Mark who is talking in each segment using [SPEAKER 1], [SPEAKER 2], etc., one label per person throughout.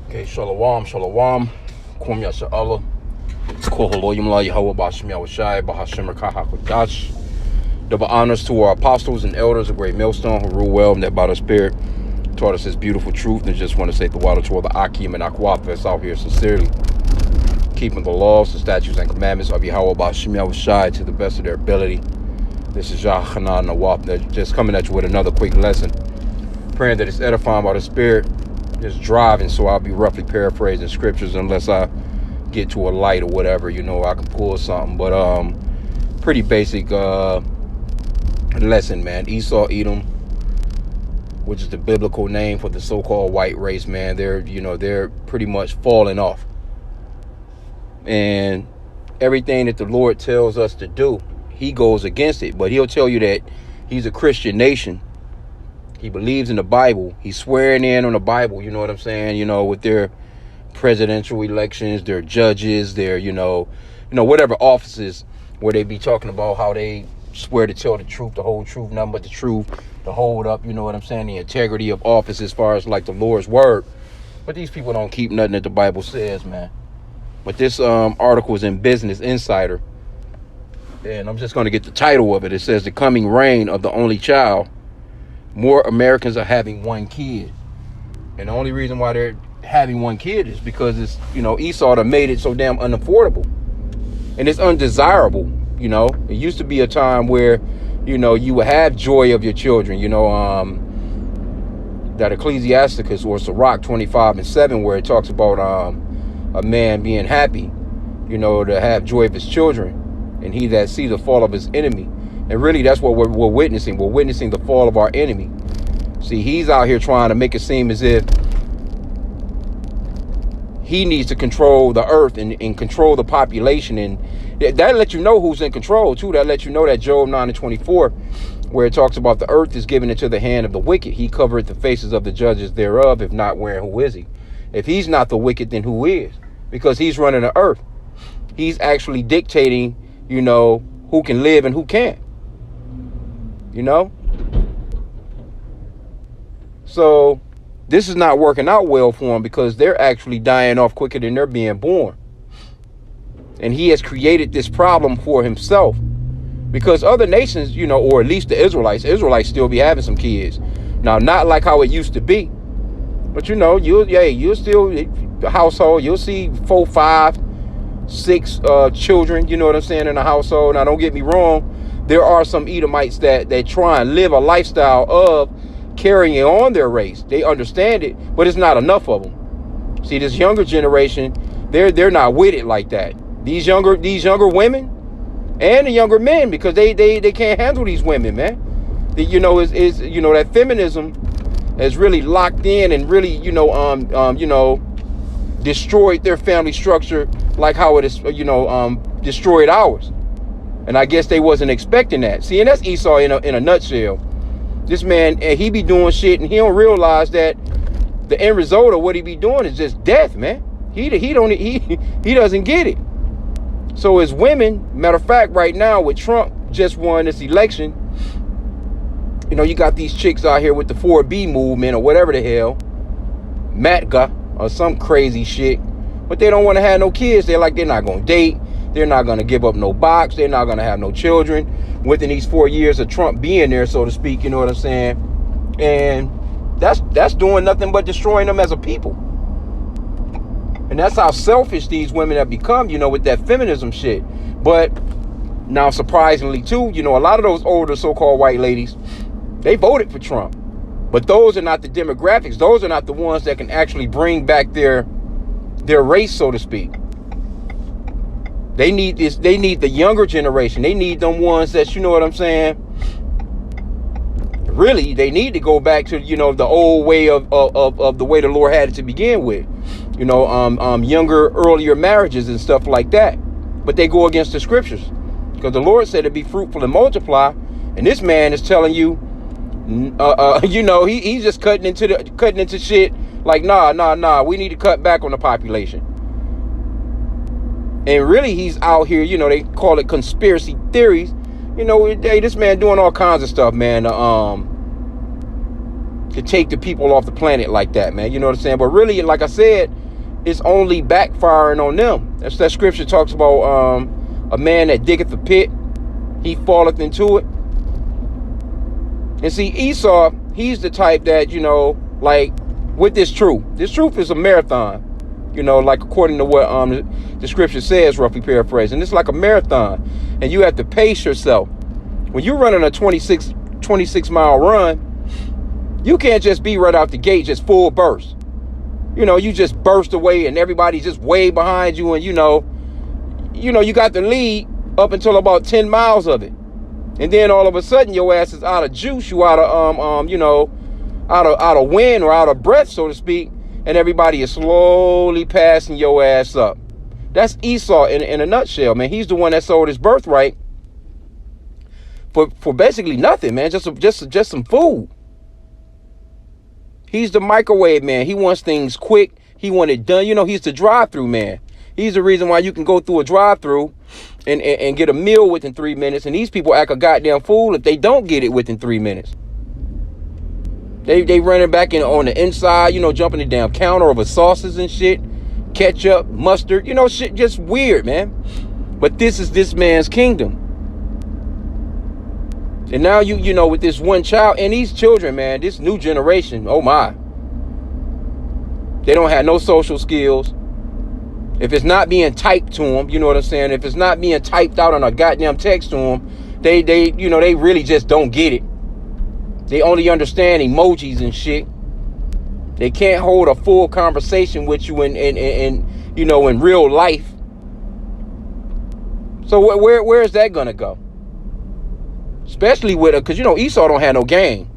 [SPEAKER 1] Okay, shalom, shalom. Kum yasha Allah. Koholoyim la Yahweh Bashim Yahushai Bahashim Rakaha Kodash. Double honors to our apostles and elders of Great Millstone who rule well and that by the Spirit taught us His beautiful truth. And just want to say the water to all the H.I.M and Akwaf that's out here sincerely keeping the laws, the statutes, and commandments of Yahweh Bashim Yahushai to the best of their ability. This is Yahanan Nawaf, just coming at you with another quick lesson. Praying that it's edifying by the Spirit. Just driving, so I'll be roughly paraphrasing scriptures unless I get to a light or whatever, I can pull something. But pretty basic lesson, man. Esau, Edom, which is the biblical name for the so-called white race, man. They're pretty much falling off. And everything that the Lord tells us to do, He goes against it. But He'll tell you that He's a Christian nation. He believes in the Bible. He's swearing in on the Bible, you know what I'm saying? With their presidential elections, their judges, their, whatever offices where they be talking about how they swear to tell the truth, the whole truth, nothing but the truth, to hold up, you know what I'm saying, the integrity of office as far as like the Lord's word. But these people don't keep nothing that the Bible says, man. But this article is in Business Insider. And I'm just going to get the title of it. It says, "The Coming Reign of the Only Child. More Americans are having one kid." And the only reason why they're having one kid is because it's, Esau done made it so damn unaffordable. And it's undesirable, It used to be a time where, you would have joy of your children, that Ecclesiasticus or Sirach 25:7, where it talks about a man being happy, to have joy of his children, and he that see the fall of his enemy. And really, that's what we're witnessing. We're witnessing the fall of our enemy. See, he's out here trying to make it seem as if he needs to control the earth and control the population. And that lets you know who's in control, too. That lets you know that Job 9:24, where it talks about the earth is given into the hand of the wicked. He covereth the faces of the judges thereof. If not, where and who is he? If he's not the wicked, then who is? Because he's running the earth. He's actually dictating, who can live and who can't. So this is not working out well for them because they're actually dying off quicker than they're being born. And he has created this problem for himself because other nations, or at least the Israelites still be having some kids. Now, not like how it used to be, but you'll still, the household, you'll see 4, 5, 6 children, in a household. Now, don't get me wrong. There are some Edomites that try and live a lifestyle of carrying on their race. They understand it, but it's not enough of them. See, this younger generation, they're not with it like that. These younger women and the younger men, because they can't handle these women, man. That feminism has really locked in and really, destroyed their family structure like how it is, destroyed ours. And I guess they wasn't expecting that. See, and that's Esau in a nutshell. This man, he be doing shit, and he don't realize that the end result of what he be doing is just death, man. He doesn't get it. So as women, matter of fact, right now with Trump just won this election, you got these chicks out here with the 4B movement or whatever the hell, MATGA or some crazy shit, but they don't want to have no kids. They're not going to date. They're not going to give up no box. They're not going to have no children within these 4 years of Trump being there, so to speak. You know what I'm saying? And that's doing nothing but destroying them as a people. And that's how selfish these women have become, with that feminism shit. But now, surprisingly, too, a lot of those older so-called white ladies, they voted for Trump. But those are not the demographics. Those are not the ones that can actually bring back their race, so to speak. They need this. They need the younger generation. They need them ones that, you know what I'm saying? Really, they need to go back to, the old way of the way the Lord had it to begin with. Younger, earlier marriages and stuff like that. But they go against the scriptures because the Lord said to be fruitful and multiply. And this man is telling you, he's just cutting into shit like, nah. We need to cut back on the population. And really, he's out here, they call it conspiracy theories. This man doing all kinds of stuff, man. to take the people off the planet like that, man. You know what I'm saying? But really, like I said, it's only backfiring on them. That's that scripture talks about a man that diggeth a pit, he falleth into it. And see, Esau, he's the type that, like with this truth is a marathon, like according to what the scripture says, roughly paraphrasing. It's like a marathon, and you have to pace yourself. When you're running a 26 mile run, you can't just be right out the gate, just full burst. You just burst away and everybody's just way behind you, and you got the lead up until about 10 miles of it. And then all of a sudden your ass is out of juice, you out of out of wind or out of breath, so to speak, and everybody is slowly passing your ass up. That's Esau in a nutshell, man. He's the one that sold his birthright for basically nothing, man. Just some food. He's the microwave man. He wants things quick. He wants it done. He's the drive-through man. He's the reason why you can go through a drive-through and get a meal within 3 minutes. And these people act a goddamn fool if they don't get it within 3 minutes. They running back on the inside, jumping the damn counter over sauces and shit, ketchup, mustard, shit just weird, man. But this is this man's kingdom. And now with this one child and these children, man, this new generation, oh my. They don't have no social skills. If it's not being typed to them, you know what I'm saying? If it's not being typed out on a goddamn text to them, they really just don't get it. They only understand emojis and shit. They can't hold a full conversation with you in real life. So where is that gonna go? Especially with it, because Esau don't have no game.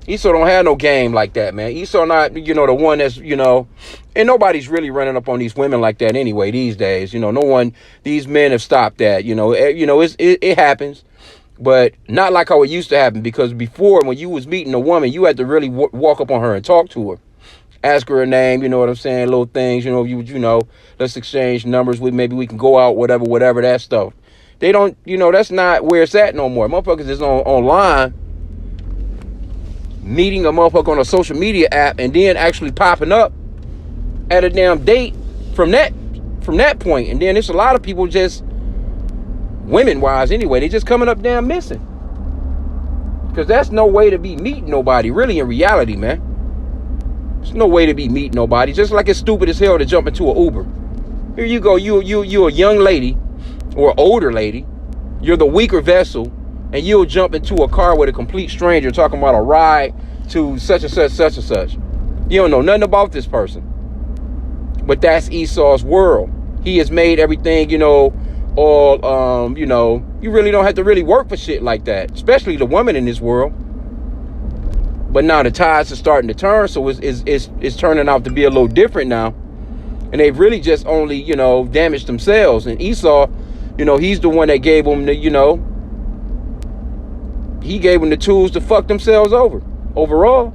[SPEAKER 1] Esau don't have no game like that, man. Esau not, the one that's, and nobody's really running up on these women like that anyway these days. No one, these men have stopped that. It happens, but not like how it used to happen. Because before, when you was meeting a woman, you had to really walk up on her and talk to her, ask her name. You know what I'm saying? Little things. Let's exchange numbers. Maybe we can go out. Whatever that stuff. They don't. That's not where it's at no more. Motherfuckers is online. Meeting a motherfucker on a social media app and then actually popping up at a damn date from that point. And then there's a lot of people just, women wise anyway, they just coming up damn missing. Because that's no way to be meeting nobody, really, in reality, man. There's no way to be meeting nobody. Just like it's stupid as hell to jump into an Uber. Here you go, you a young lady or older lady. You're the weaker vessel. And you'll jump into a car with a complete stranger talking about a ride to such and such. You don't know nothing about this person. But that's Esau's world. He has made everything, you really don't have to really work for shit like that. Especially the woman in this world. But now the tides are starting to turn. So it's turning out to be a little different now. And they've really just only, damaged themselves. And Esau, he's the one that gave them the, he gave them the tools to fuck themselves over. Overall,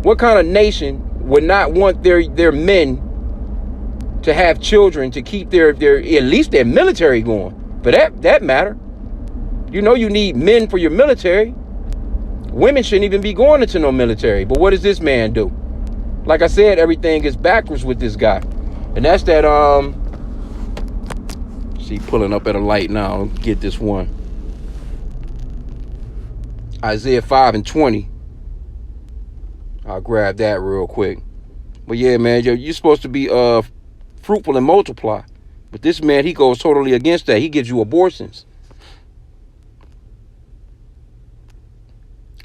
[SPEAKER 1] what kind of nation would not want their men to have children to keep their at least their military going? For that matter, you need men for your military. Women shouldn't even be going into no military. But what does this man do? Like I said, everything is backwards with this guy, and that's that. See, pulling up at a light now. Get this one. Isaiah 5:20. I'll grab that real quick. But yeah, man, you're supposed to be fruitful and multiply. But this man, he goes totally against that. He gives you abortions.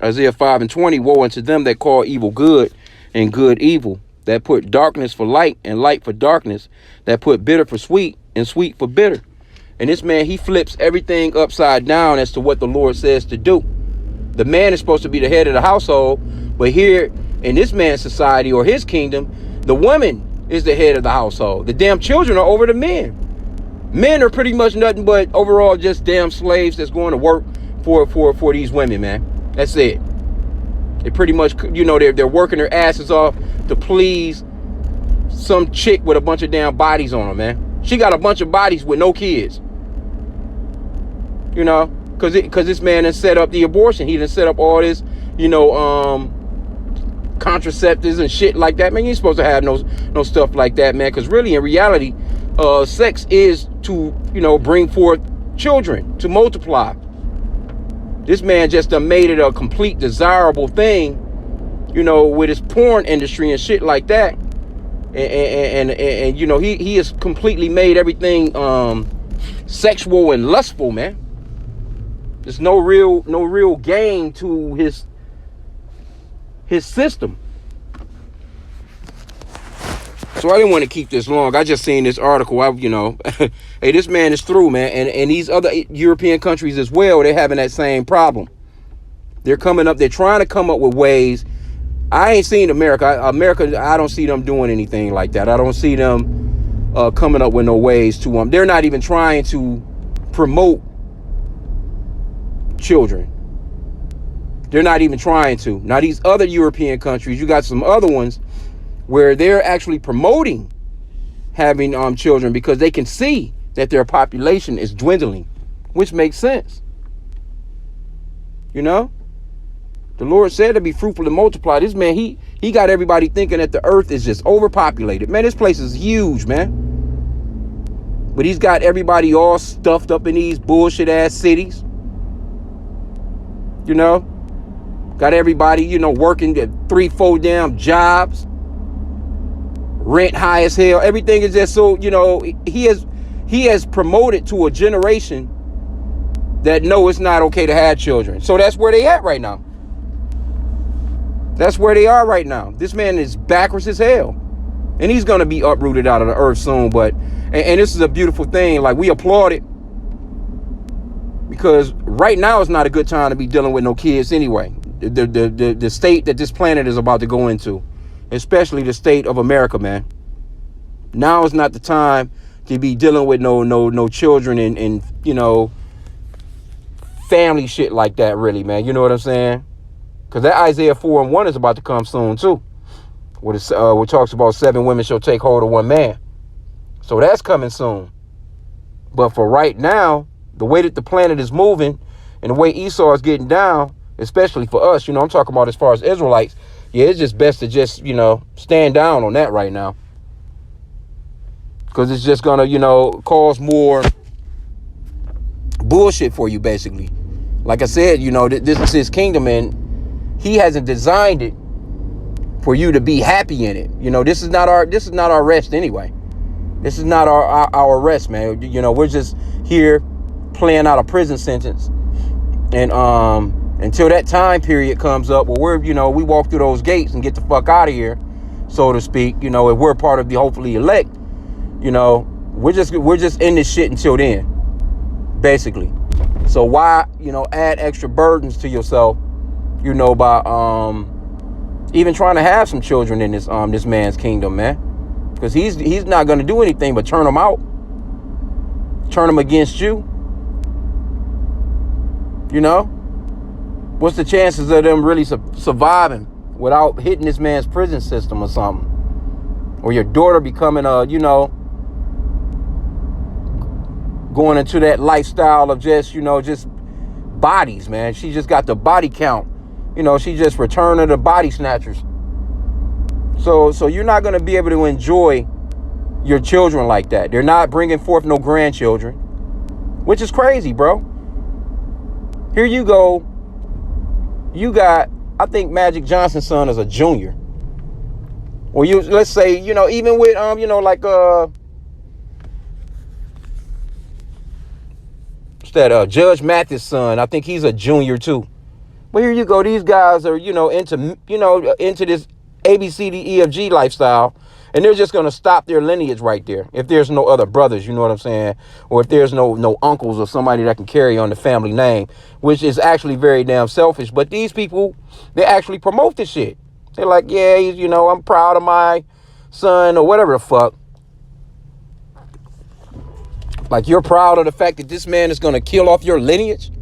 [SPEAKER 1] Isaiah 5:20. Woe unto them that call evil good and good evil, that put darkness for light and light for darkness, that put bitter for sweet and sweet for bitter. And this man, he flips everything upside down as to what the Lord says to do. The man is supposed to be the head of the household, but here in this man's society or his kingdom, the woman is the head of the household. The damn children are over the men. Men are pretty much nothing but overall just damn slaves that's going to work for these women, man. That's it. They pretty much, they're working their asses off to please some chick with a bunch of damn bodies on her, man. She got a bunch of bodies with no kids. Because this man done set up the abortion. He done set up all this, contraceptives and shit like that, man. You ain't supposed to have no stuff like that, man. Because really, in reality, sex is to, bring forth children, to multiply. This man just done made it a complete desirable thing, with his porn industry and shit like that. And he has completely made everything sexual and lustful, man. There's no real gain to his system. So I didn't want to keep this long. I just seen this article. Hey, this man is through, man. And these other European countries as well, they're having that same problem. They're trying to come up with ways. I ain't seen America. I don't see them doing anything like that. I don't see them coming up with no ways to they're not even trying to promote children. They're not even trying to. Now these other European countries, you got some other ones where they're actually promoting having children because they can see that their population is dwindling, which makes sense. The Lord said to be fruitful and multiply. This man, he got everybody thinking that the earth is just overpopulated. Man, this place is huge, man. But he's got everybody all stuffed up in these bullshit ass cities. Got everybody, working at 3-4 damn jobs. Rent high as hell. Everything is just so, he has promoted to a generation that no, it's not okay to have children. So that's where they at right now. That's where they are right now. This man is backwards as hell. And he's going to be uprooted out of the earth soon. But, and this is a beautiful thing. Like, we applaud it. Because right now is not a good time to be dealing with no kids anyway. The state that this planet is about to go into. Especially the state of America, man. Now is not the time to be dealing with no children and family shit like that, really, man. You know what I'm saying? Because that Isaiah 4:1 is about to come soon, too. Where it talks about 7 women shall take hold of 1 man. So that's coming soon. But for right now, the way that the planet is moving and the way Esau is getting down, especially for us, I'm talking about as far as Israelites, yeah, it's just best to just, stand down on that right now. Because it's just going to, cause more bullshit for you, basically. Like I said, this is his kingdom and he hasn't designed it for you to be happy in it. This is not our rest anyway. This is not our rest, man. We're just here playing out a prison sentence. And until that time period comes up where we walk through those gates and get the fuck out of here, so to speak, if we're part of the hopefully elect, we're just in this shit until then, basically. So why, add extra burdens to yourself, by even trying to have some children in this man's kingdom, man? Because he's not going to do anything but turn them out, turn them against you. What's the chances of them really surviving without hitting this man's prison system or something? Or your daughter becoming going into that lifestyle of just bodies, man. She just got the body count. She just returned to the body snatchers. So you're not going to be able to enjoy your children like that. They're not bringing forth no grandchildren, which is crazy, bro. Here you go. You got, I think Magic Johnson's son is a junior. Or let's say, even with, Judge Mathis' son, I think he's a junior too. But here you go. These guys are, into this ABCDEFG lifestyle, and they're just going to stop their lineage right there. If there's no other brothers, you know what I'm saying? Or if there's no uncles or somebody that can carry on the family name, which is actually very damn selfish. But these people, they actually promote this shit. They're like, yeah, I'm proud of my son or whatever the fuck. Like, you're proud of the fact that this man is going to kill off your lineage?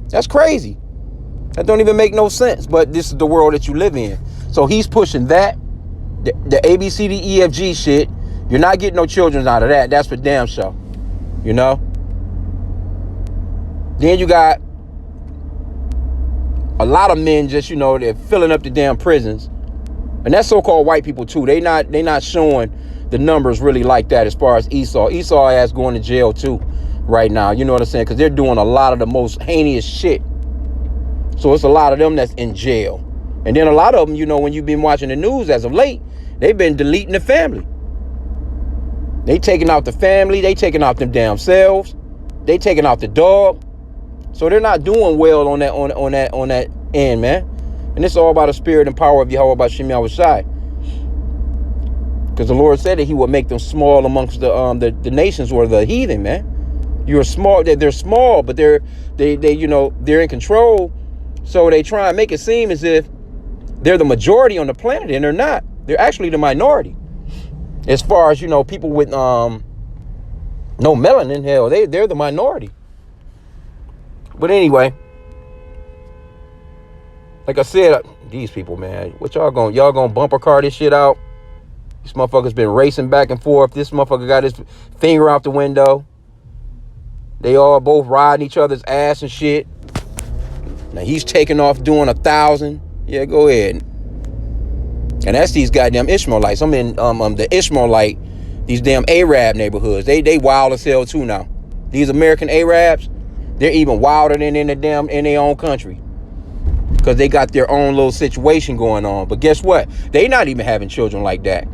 [SPEAKER 1] That's crazy. That don't even make no sense. But this is the world that you live in. So he's pushing that. The ABCDEFG shit. You're not getting no children out of that. That's for damn sure. Then you got a lot of men just, they're filling up the damn prisons. And that's so-called white people too. They not showing the numbers really like that as far as Esau. Esau has going to jail too right now. You know what I'm saying? Because they're doing a lot of the most heinous shit. So it's a lot of them that's in jail. And then a lot of them, you know, when you've been watching the news as of late, they've been deleting the family. They taking out the family. They taking out them damn selves. They taking out the dog. So they're not doing well on that end, man. And it's all about the spirit and power of Yahweh H.I.M. Because the Lord said that he would make them small amongst the nations or the heathen, man. You're small. They're small, but they you know, they're in control. So they try and make it seem as if they're the majority on the planet, and they're not. They're actually the minority. As far as, you know, people with no melanin, hell, they're the minority. But anyway, like I said, these people, man, what y'all gonna bumper car this shit out? This motherfucker's been racing back and forth. This motherfucker got his finger out the window. They all both riding each other's ass and shit. Now he's taking off doing 1,000. Yeah, go ahead. And that's these goddamn Ishmaelites. I'm in the Ishmaelite, these damn Arab neighborhoods. They wild as hell too now. These American Arabs, they're even wilder than in their own country. Because they got their own little situation going on. But guess what? They not even having children like that.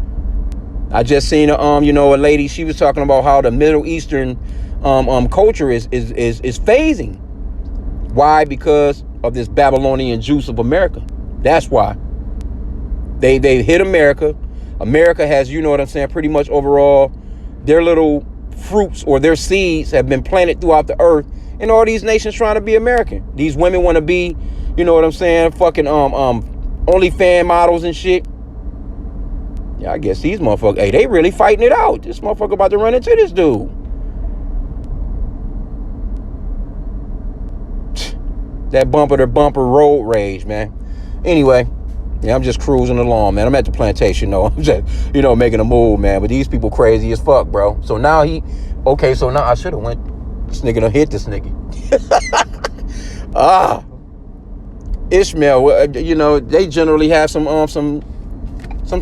[SPEAKER 1] I just seen a lady, she was talking about how the Middle Eastern culture is phasing. Why? Because of this Babylonian juice of America. That's why. They hit America. America has, you know what I'm saying, pretty much overall, their little fruits or their seeds have been planted throughout the earth. And all these nations trying to be American. These women want to be, you know what I'm saying, fucking OnlyFans models and shit. Yeah, I guess these motherfuckers, hey, they really fighting it out. This motherfucker about to run into this dude. That bumper to bumper road rage, man. Anyway, yeah, I'm just cruising along, man. I'm at the plantation, though. I'm just, you know, making a move, man. But these people crazy as fuck, bro. So now so now I should have went, this nigga done hit this nigga. Ishmael, you know, they generally have some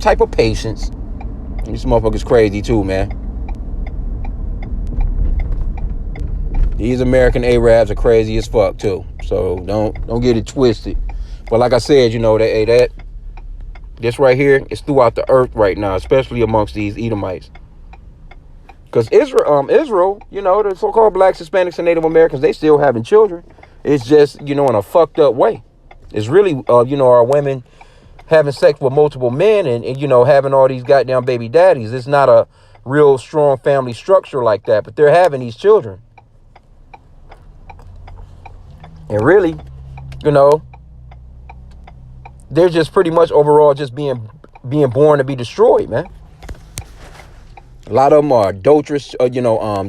[SPEAKER 1] type of patience. These motherfuckers crazy too, man. These American Arabs are crazy as fuck too. So don't get it twisted. But like I said, you know, this right here is throughout the earth right now, especially amongst these Edomites. Because Israel, you know, the so-called blacks, Hispanics, and Native Americans, they still having children. It's just, you know, in a fucked up way. It's really, you know, our women having sex with multiple men and, you know, having all these goddamn baby daddies. It's not a real strong family structure like that, but they're having these children. And really, you know, they're just pretty much overall just being born to be destroyed, man. A lot of them are adulterous,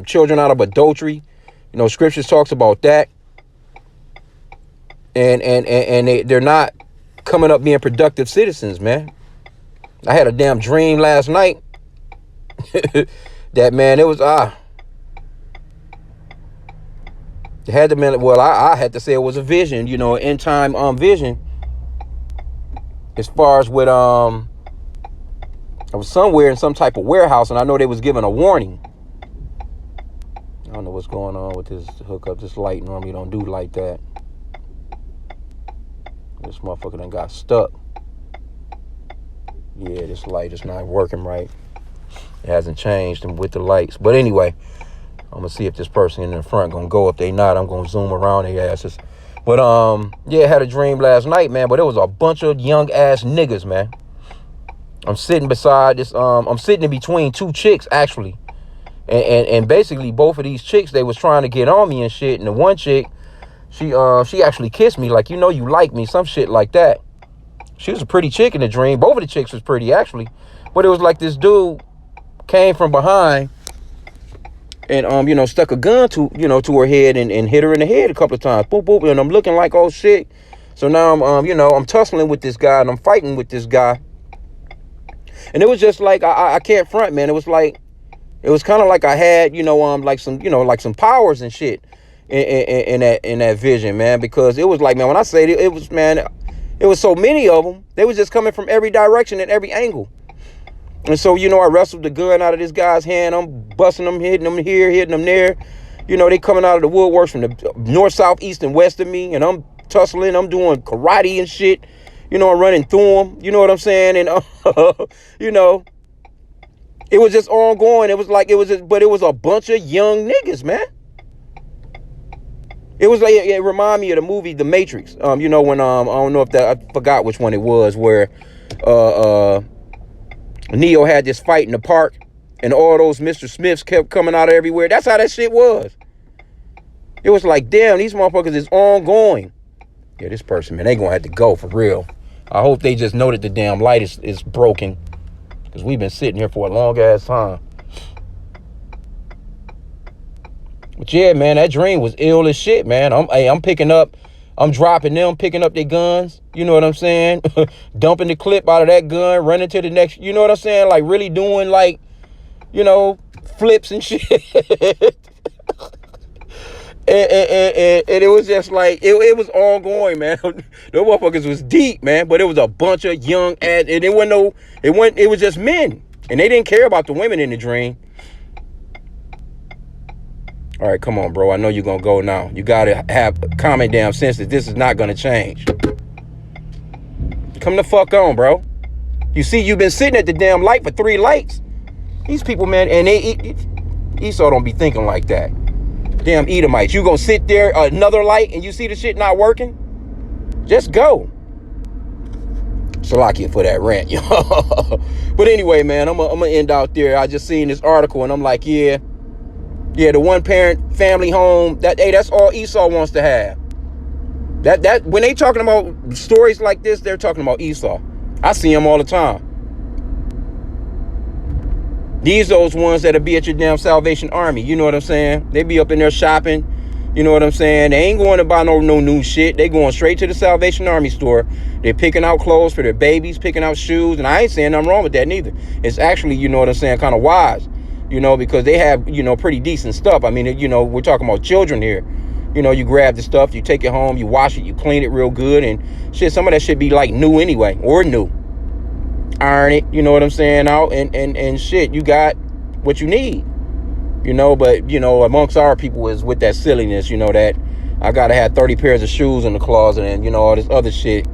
[SPEAKER 1] children out of adultery. You know, scriptures talks about that. And they're not coming up being productive citizens, man. I had a damn dream last night that, man, it was it had to be, well, I had to say it was a vision, you know, end time vision. As far as with I was somewhere in some type of warehouse, and I know they was giving a warning. I don't know what's going on with this hookup. This light normally don't do like that. This motherfucker done got stuck. Yeah, this light is not working right. It hasn't changed with the lights. But anyway, I'm gonna see if this person in the front gonna go. If they not, I'm gonna zoom around their asses. But yeah, I had a dream last night, man. But it was a bunch of young ass niggas, man. I'm sitting beside this. I'm sitting in between two chicks actually, and basically both of these chicks, they was trying to get on me and shit. And the one chick, she actually kissed me like, you know, you like me, some shit like that. She was a pretty chick in the dream. Both of the chicks was pretty actually, but it was like this dude came from behind and you know, stuck a gun to her head and hit her in the head a couple of times. Boop boop. And I'm looking like, oh shit. So now I'm I'm tussling with this guy and I'm fighting with this guy. And it was just like I can't front, man. It was kind of like I had like some powers and shit in that vision, man. Because it was like, man, when I say it was, man, It was so many of them. They was just coming from every direction and every angle. And so, I wrestled the gun out of this guy's hand. I'm busting them, hitting them here, hitting them there. They coming out of the woodworks from the north, south, east, and west of me. And I'm tussling. I'm doing karate and shit. I'm running through them. You know what I'm saying? And, it was just ongoing. But it was a bunch of young niggas, man. It was like, it reminded me of the movie The Matrix. When, I don't know if I forgot which one it was, where, Neo had this fight in the park and all those Mr. Smiths kept coming out of everywhere. That's how that shit was. It was like, damn, these motherfuckers is ongoing. Yeah, this person, man, they gonna have to go for real. I hope they just know that the damn light is broken, because we've been sitting here for a long ass time. But yeah, man, that dream was ill as shit, man. I'm dropping them, picking up their guns. You know what I'm saying? Dumping the clip out of that gun, running to the next. You know what I'm saying? Like really doing flips and shit. and it was just like, it was ongoing, man. Those motherfuckers was deep, man. But it was a bunch of young ass, and it was just men. And they didn't care about the women in the dream. All right, come on, bro. I know you're going to go now. You got to have common damn sense that this is not going to change. Come the fuck on, bro. You see, you've been sitting at the damn light for 3 lights. These people, man, and Esau don't be thinking like that. Damn Edomites. You going to sit there, another light, and you see the shit not working? Just go. Salakia for that rant, yo. But anyway, man, I'm going to end out there. I just seen this article, and I'm like, yeah, the one parent family home, that's all Esau wants to have. That when they talking about stories like this, they're talking about Esau. I see them all the time. These those ones that'll be at your damn Salvation Army. You know what I'm saying? They be up in there shopping. You know what I'm saying? They ain't going to buy no new shit. They going straight to the Salvation Army store. They're picking out clothes for their babies, picking out shoes. And I ain't saying nothing wrong with that neither. It's actually, you know what I'm saying, kind of wise. Because they have, pretty decent stuff. I mean, we're talking about children here. You grab the stuff, you take it home, you wash it, you clean it real good, and shit, some of that should be like new anyway, or new. Iron it, you know what I'm saying, out, and shit, you got what you need. But, amongst our people is with that silliness, that I gotta have 30 pairs of shoes in the closet, and, all this other shit.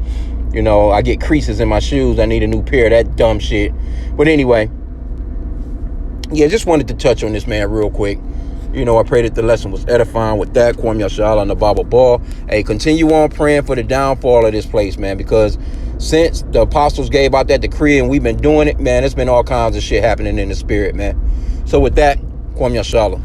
[SPEAKER 1] I get creases in my shoes, I need a new pair, that dumb shit. But anyway, yeah, just wanted to touch on this, man, real quick. I pray that the lesson was edifying. With that, Kwam Yashal on the Bible Ball. Hey, continue on praying for the downfall of this place, man, because since the apostles gave out that decree and we've been doing it, man, it's been all kinds of shit happening in the spirit, man. So with that, Kwam Yashal.